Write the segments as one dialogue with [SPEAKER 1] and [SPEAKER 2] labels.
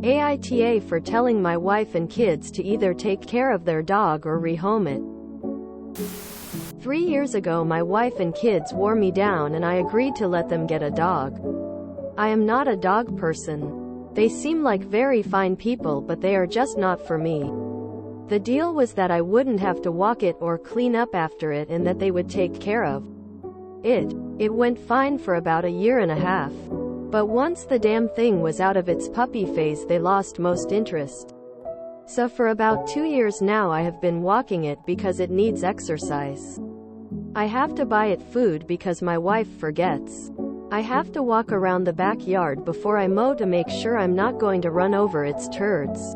[SPEAKER 1] AITA for telling my wife and kids to either take care of their dog or rehome it. 3 years ago my wife and kids wore me down and I agreed to let them get a dog. I am not a dog person. They seem like very fine people but they are just not for me. The deal was that I wouldn't have to walk it or clean up after it and that they would take care of it. It went fine for about a year and a half. But once the damn thing was out of its puppy phase they lost most interest. So for about 2 years now I have been walking it because it needs exercise. I have to buy it food because my wife forgets. I have to walk around the backyard before I mow to make sure I'm not going to run over its turds.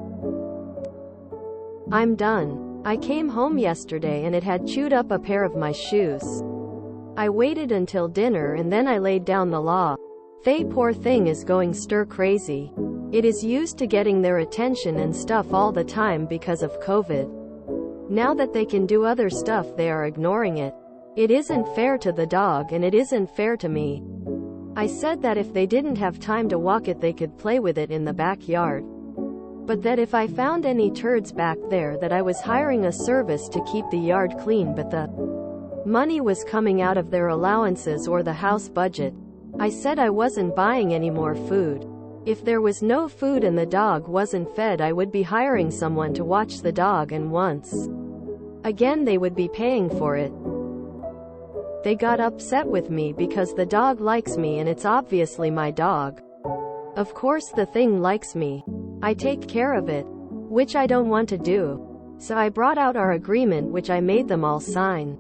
[SPEAKER 1] I'm done. I came home yesterday and it had chewed up a pair of my shoes. I waited until dinner and then I laid down the law. They poor thing is going stir crazy. It is used to getting their attention and stuff all the time because of COVID. Now that they can do other stuff they are ignoring it. It isn't fair to the dog and it isn't fair to me. I said that if they didn't have time to walk it they could play with it in the backyard. But that if I found any turds back there that I was hiring a service to keep the yard clean but the money was coming out of their allowances or the house budget. I said I wasn't buying any more food. If there was no food and the dog wasn't fed I would be hiring someone to watch the dog and once again they would be paying for it. They got upset with me because the dog likes me and it's obviously my dog. Of course the thing likes me. I take care of it, which I don't want to do. So I brought out our agreement which I made them all sign.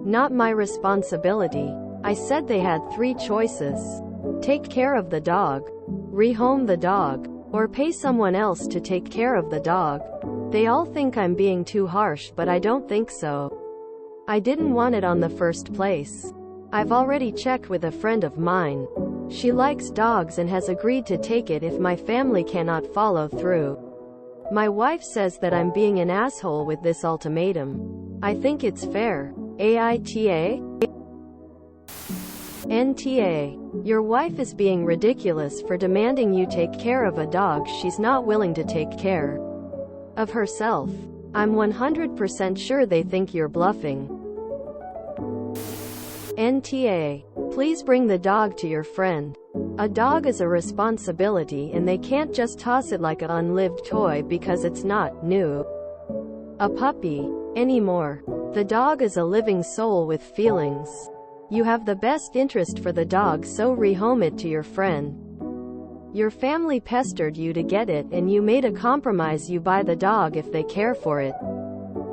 [SPEAKER 1] Not my responsibility. I said they had 3 choices. Take care of the dog, rehome the dog, or pay someone else to take care of the dog. They all think I'm being too harsh but I don't think so. I didn't want it on the first place. I've already checked with a friend of mine. She likes dogs and has agreed to take it if my family cannot follow through. My wife says that I'm being an asshole with this ultimatum. I think it's fair. AITA? NTA. Your wife is being ridiculous for demanding you take care of a dog she's not willing to take care of herself. I'm 100% sure they think you're bluffing. NTA. Please bring the dog to your friend. A dog is a responsibility and they can't just toss it like an unlived toy because it's not new. A puppy anymore. The dog is a living soul with feelings. You have the best interest for the dog so rehome it to your friend. Your family pestered you to get it and you made a compromise you buy the dog if they care for it.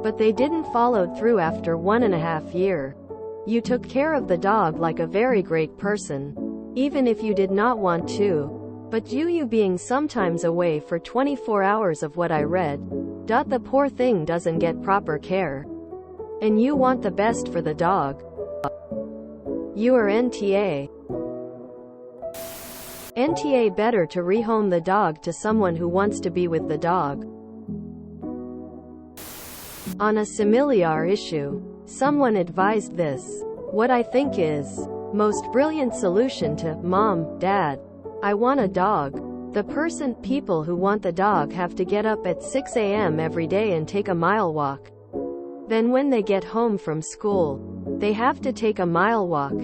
[SPEAKER 1] But they didn't follow through after 1.5 years. You took care of the dog like a very great person. Even if you did not want to. But you being sometimes away for 24 hours of what I read. The poor thing doesn't get proper care. And you want the best for the dog. You are NTA. NTA better to rehome the dog to someone who wants to be with the dog. On a similar issue, someone advised this. What I think is most brilliant solution to Mom, Dad, I want a dog. The people who want the dog have to get up at 6 a.m. every day and take a mile walk. Then when they get home from school, they have to take a mile walk.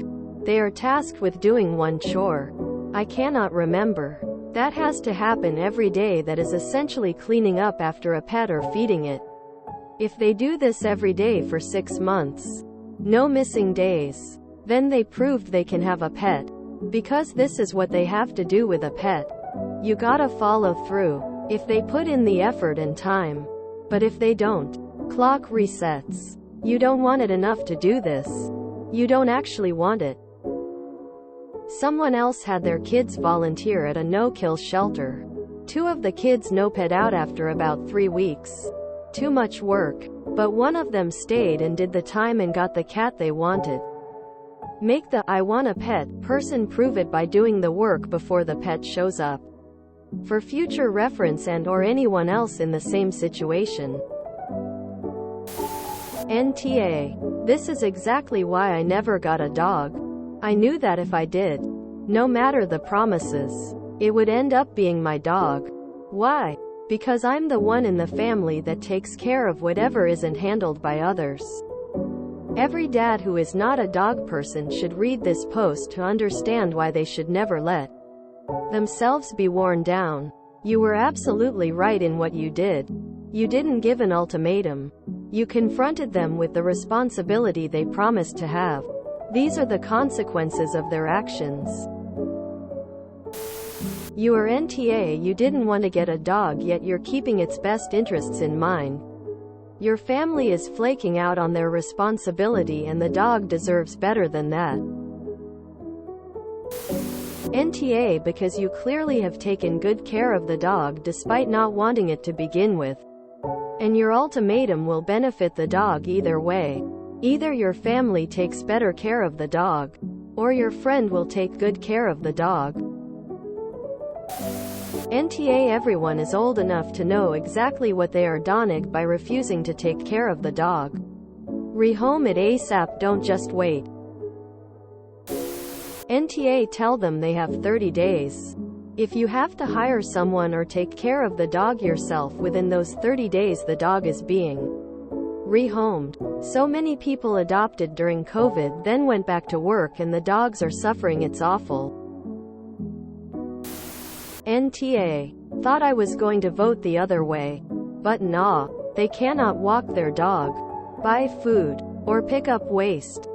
[SPEAKER 1] They are tasked with doing one chore. I cannot remember. That has to happen every day. That is essentially cleaning up after a pet or feeding it. If they do this every day for 6 months, no missing days, then they proved they can have a pet. Because this is what they have to do with a pet. You gotta follow through. If they put in the effort and time. But if they don't, clock resets. You don't want it enough to do this. You don't actually want it. Someone else had their kids volunteer at a no-kill shelter. 2 of the kids no-ped out after about 3 weeks. Too much work. But one of them stayed and did the time and got the cat they wanted. Make the I want a pet person prove it by doing the work before the pet shows up. For future reference and or anyone else in the same situation. NTA. This is exactly why I never got a dog. I knew that if I did, no matter the promises, it would end up being my dog. Why? Because I'm the one in the family that takes care of whatever isn't handled by others. Every dad who is not a dog person should read this post to understand why they should never let themselves be worn down. You were absolutely right in what you did. You didn't give an ultimatum. You confronted them with the responsibility they promised to have. These are the consequences of their actions. You are NTA. You didn't want to get a dog, yet you're keeping its best interests in mind. Your family is flaking out on their responsibility, and the dog deserves better than that. NTA, because you clearly have taken good care of the dog despite not wanting it to begin with. And your ultimatum will benefit the dog either way. Either your family takes better care of the dog, or your friend will take good care of the dog. NTA, everyone is old enough to know exactly what they are doing by refusing to take care of the dog. Rehome it ASAP, don't just wait. NTA, tell them they have 30 days. If you have to hire someone or take care of the dog yourself within those 30 days, the dog is being rehomed. So many people adopted during COVID, then went back to work, and the dogs are suffering. It's awful. NTA. Thought I was going to vote the other way. But nah. They cannot walk their dog, buy food, or pick up waste.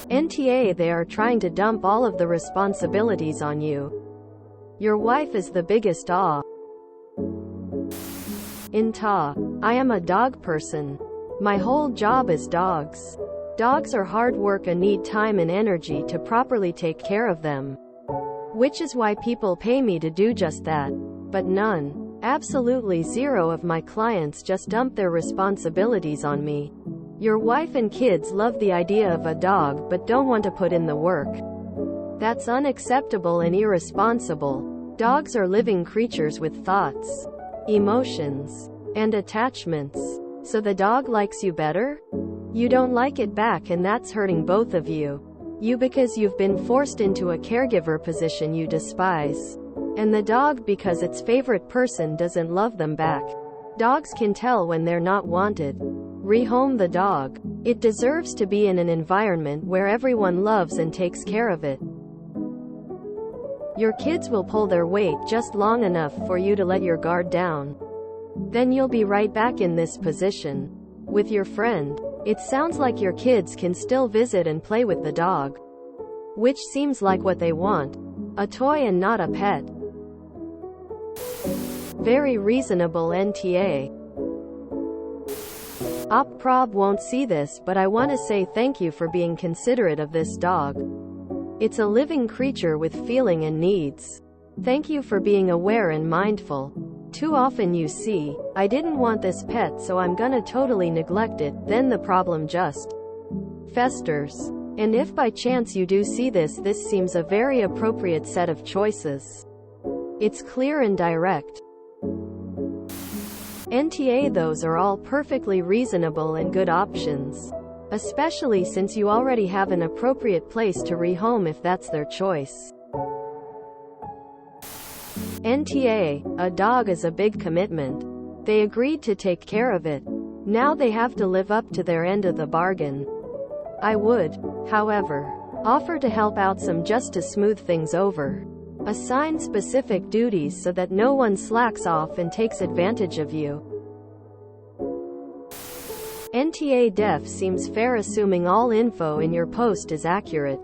[SPEAKER 1] NTA, they are trying to dump all of the responsibilities on you. Your wife is the biggest awe. INTA. I am a dog person. My whole job is dogs. Dogs are hard work and need time and energy to properly take care of them. Which is why people pay me to do just that. But none, absolutely zero of my clients just dump their responsibilities on me. Your wife and kids love the idea of a dog but don't want to put in the work. That's unacceptable and irresponsible. Dogs are living creatures with thoughts, emotions, and attachments. So the dog likes you better? You don't like it back, and that's hurting both of you. You, because you've been forced into a caregiver position you despise. And the dog, because its favorite person doesn't love them back. Dogs can tell when they're not wanted. Rehome the dog. It deserves to be in an environment where everyone loves and takes care of it. Your kids will pull their weight just long enough for you to let your guard down. Then you'll be right back in this position. With your friend. It sounds like your kids can still visit and play with the dog. Which seems like what they want. A toy and not a pet. Very reasonable, NTA. Prob won't see this, but I want to say thank you for being considerate of this dog. It's a living creature with feeling and needs. Thank you for being aware and mindful. Too often you see, I didn't want this pet, so I'm gonna totally neglect it, then the problem just festers. And if by chance you do see this seems a very appropriate set of choices. It's clear and direct. NTA, those are all perfectly reasonable and good options. Especially since you already have an appropriate place to rehome if that's their choice. NTA, a dog is a big commitment. They agreed to take care of it. Now they have to live up to their end of the bargain. I would, however, offer to help out some just to smooth things over. Assign specific duties so that no one slacks off and takes advantage of you. NTA, def seems fair, assuming all info in your post is accurate.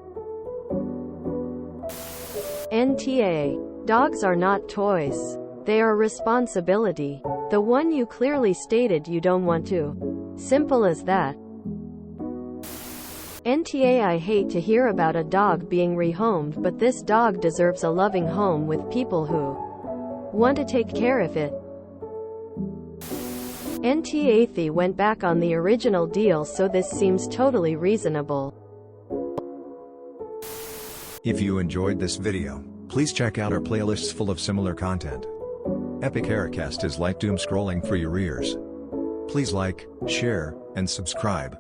[SPEAKER 1] NTA. Dogs are not toys. They are responsibility. The one you clearly stated you don't want to. Simple as that. NTA, I hate to hear about a dog being rehomed, but this dog deserves a loving home with people who want to take care of it. NTA, they went back on the original deal, so this seems totally reasonable.
[SPEAKER 2] If you enjoyed this video, please check out our playlists full of similar content. Epic Aircast is like doom scrolling for your ears. Please like, share, and subscribe.